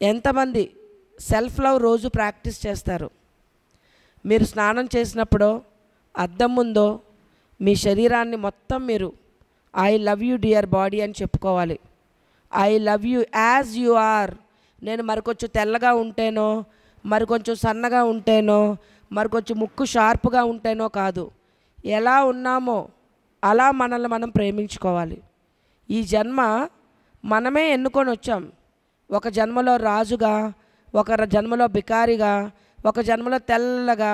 ఎంతమంది self love రోజు practice చేస్తారు? మీరు స్నానం చేసినప్పుడో అద్దం ముందో మీ శరీరాన్ని మొత్తం మీరు I love you dear body అని చెప్పుకోవాలి. I love you as you are. నేను మరికొంచెం తెల్లగా ఉంటేనో, మరికొంచెం సన్నగా ఉంటేనో, మరికొంచెం ముక్కు షార్ప్గా ఉంటేనో కాదు, ఎలా ఉన్నామో అలా మనల్ని మనం ప్రేమించుకోవాలి. ఈ జన్మ మనమే ఎన్నుకొని వచ్చాం. ఒక జన్మలో రాజుగా, ఒక జన్మలో బికారిగా, ఒక జన్మలో తెల్లగా,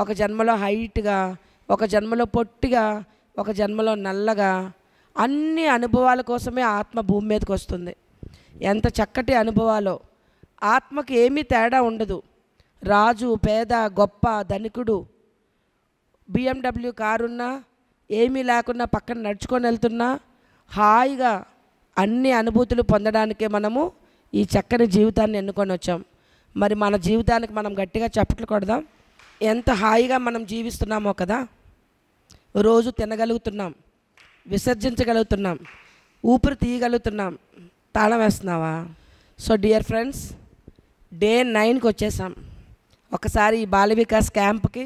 ఒక జన్మలో హైట్గా, ఒక జన్మలో పొట్టిగా, ఒక జన్మలో నల్లగా. అన్ని అనుభవాల కోసమే ఆత్మ భూమి మీదకి వస్తుంది. ఎంత చక్కటి అనుభవాలో. ఆత్మకి ఏమీ తేడా ఉండదు. రాజు, పేద, గొప్ప, ధనికుడు, BMW కారున్నా, ఏమీ లేకున్నా, పక్కన నడుచుకొని వెళ్తున్నా, హాయిగా అన్ని అనుభూతులు పొందడానికే మనము ఈ చక్కని జీవితాన్ని ఎన్నుకొని వచ్చాం. మరి మన జీవితానికి మనం గట్టిగా చప్పట్లు కొడదాం. ఎంత హాయిగా మనం జీవిస్తున్నామో కదా. రోజు తినగలుగుతున్నాం, విసర్జించగలుగుతున్నాం, ఊపిరి తీయగలుగుతున్నాం. తాళం వేస్తున్నావా? సో డియర్ ఫ్రెండ్స్, డే 9కి వచ్చేసాం. ఒకసారి ఈ బాల వికాస్ క్యాంప్కి,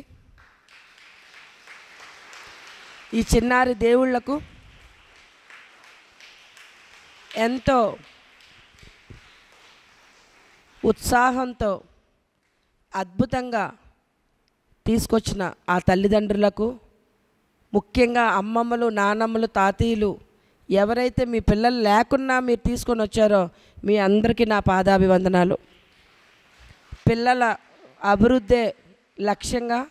ఈ చిన్నారి దేవుళ్లకు ఎంతో ఉత్సాహంతో అద్భుతంగా తీసుకొచ్చిన ఆ తల్లిదండ్రులకు, ముఖ్యంగా అమ్మమ్మలు, నానమ్మలు, తాతయ్యలు, ఎవరైతే మీ పిల్లలు లేకున్నా మీరు తీసుకొని వచ్చారో మీ అందరికీ నా పాదాభివందనాలు. పిల్లల అభివృద్ధే లక్ష్యంగా,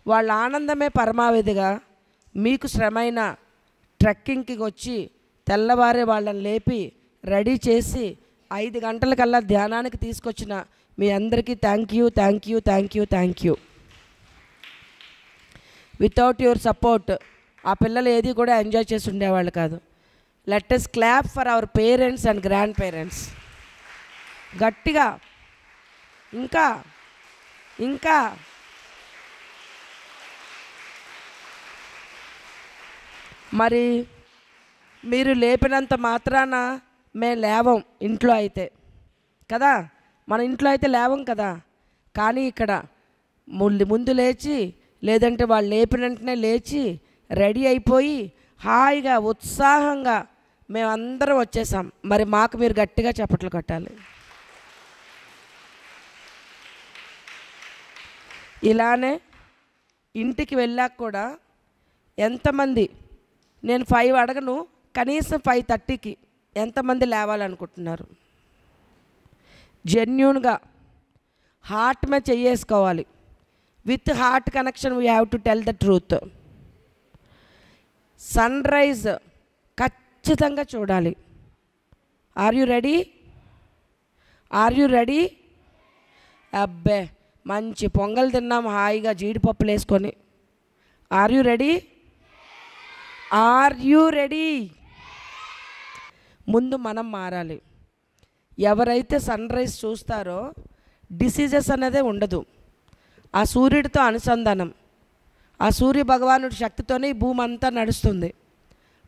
వాళ్ళ ఆనందమే పరమావధిగా మీకు శ్రమైన ట్రెక్కింగ్కి వచ్చి తెల్లవారే వాళ్ళని లేపి రెడీ చేసి 5 గంటలకల్లా ధ్యానానికి తీసుకొచ్చిన మీ అందరికీ thank you, thank you, thank you, thank you. Without your support ఆ పిల్లలు ఏది కూడా ఎంజాయ్ చేసి ఉండేవాళ్ళు కాదు. Let us clap for our parents and grand parents. గట్టిగా ఇంకా ఇంకా మరి మీరు లేపినంత మాత్రాన మేము లేవం ఇంట్లో అయితే కదా, మన ఇంట్లో అయితే లేవం కదా. కానీ ఇక్కడ ముందు లేచి, లేదంటే వాళ్ళు లేపిన వెంటనే లేచి రెడీ అయిపోయి హాయిగా ఉత్సాహంగా మేమందరం వచ్చేసాం. మరి మాకు మీరు గట్టిగా చప్పట్లు కొట్టాలి. ఇలానే ఇంటికి వెళ్ళాక కూడా ఎంతమంది, నేను 5 అడగను, కనీసం 5:30కి ఎంతమంది లేవాలనుకుంటున్నారు? జెన్యూన్గా హార్ట్ మీద చెయ్యేసుకోవాలి. With heart connection we have to tell the truth. Sunrise ఖచ్చితంగా చూడాలి. Are you ready? Are you ready? అబ్బే, మంచి పొంగల్ తిన్నాం హాయిగా జీడిపప్పులు వేసుకొని. Are you ready? Are you ready? ముందు మనం మారాలి. ఎవరైతే సన్ రైజ్ చూస్తారో డిసీజెస్ అనేదే ఉండదు. ఆ సూర్యుడితో అనుసంధానం, ఆ సూర్య భగవానుడి శక్తితోనే ఈ భూమి అంతా నడుస్తుంది.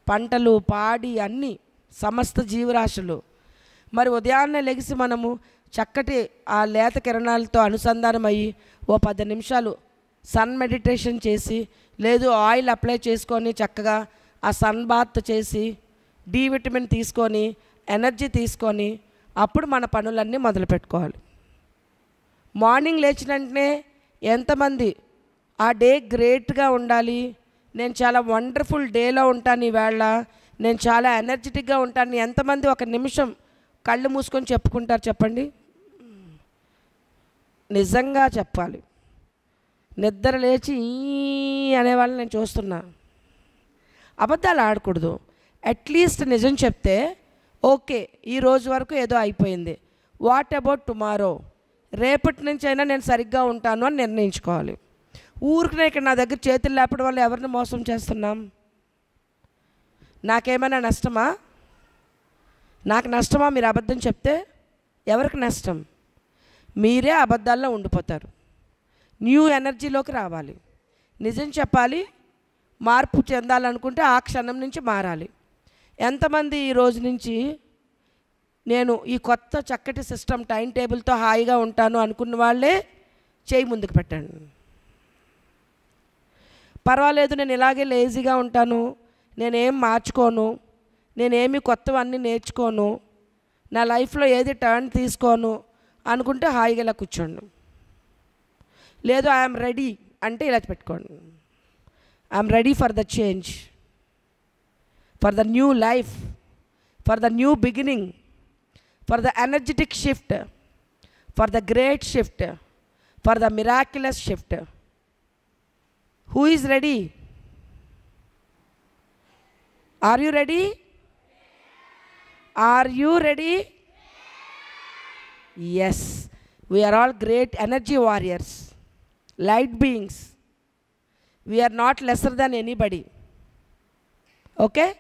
పంటలు, పాడి, అన్నీ, సమస్త జీవరాశులు. మరి ఉదయాన్నే లెగిసి మనము చక్కటి ఆ లేత కిరణాలతో అనుసంధానం అయ్యి ఓ 10 నిమిషాలు సన్ మెడిటేషన్ చేసి, లేదు ఆయిల్ అప్లై చేసుకొని చక్కగా ఆ సన్ బాత్ చేసి డి విటమిన్ తీసుకొని ఎనర్జీ తీసుకొని అప్పుడు మన పనులన్నీ మొదలు పెట్టుకోవాలి. మార్నింగ్ లేచిన వెంటనే ఎంతమంది ఆ డే గ్రేట్గా ఉండాలి, నేను చాలా వండర్ఫుల్ డేలో ఉంటాను ఈవేళ, నేను చాలా ఎనర్జెటిక్గా ఉంటాను, ఎంతమంది ఒక నిమిషం కళ్ళు మూసుకొని చెప్పుకుంటారు చెప్పండి? నిజంగా చెప్పాలి. నిద్ర లేచి అనేవాళ్ళని నేను చూస్తున్నా. అబద్ధాలు ఆడకూడదు. అట్లీస్ట్ నిజం చెప్తే ఓకే, ఈ రోజు వరకు ఏదో అయిపోయింది, వాట్ అబౌట్ టుమారో, రేపటి నుంచి అయినా నేను సరిగ్గా ఉంటాను అని నిర్ణయించుకోవాలి. ఊరికి ఇక్కడ నా దగ్గర చేతులు లేపడం వల్ల ఎవరిని మోసం చేస్తున్నాం? నాకేమైనా నష్టమా? నాకు నష్టమా మీరు అబద్ధం చెప్తే? ఎవరికి నష్టం? మీరే అబద్ధాల్లో ఉండిపోతారు. న్యూ ఎనర్జీలోకి రావాలి, నిజం చెప్పాలి, మార్పు చెందాలనుకుంటే ఆ క్షణం నుంచి మారాలి. ఎంతమంది ఈ రోజు నుంచి నేను ఈ కొత్త చక్కటి సిస్టమ్ టైం టేబుల్తో హాయిగా ఉంటాను అనుకున్న వాళ్ళే చేయి ముందుకు పెట్టండి. పర్వాలేదు, నేను ఇలాగే లేజీగా ఉంటాను, నేనేం మార్చుకోను, నేనేమి కొత్తవన్నీ నేర్చుకోను, నా లైఫ్లో ఏది టర్న్ తీసుకోను అనుకుంటే హాయిగా ఇలా కూర్చోండి. లేదు ఐఎమ్ రెడీ అంటే ఇలా పెట్టుకోండి. I'm ready for the change, for the new life, for the new beginning, for the energetic shift, for the great shift, for the miraculous shift. Who is ready? Are you ready? Are you ready? Yes. We are all great energy warriors, light beings. We are not lesser than anybody. Okay?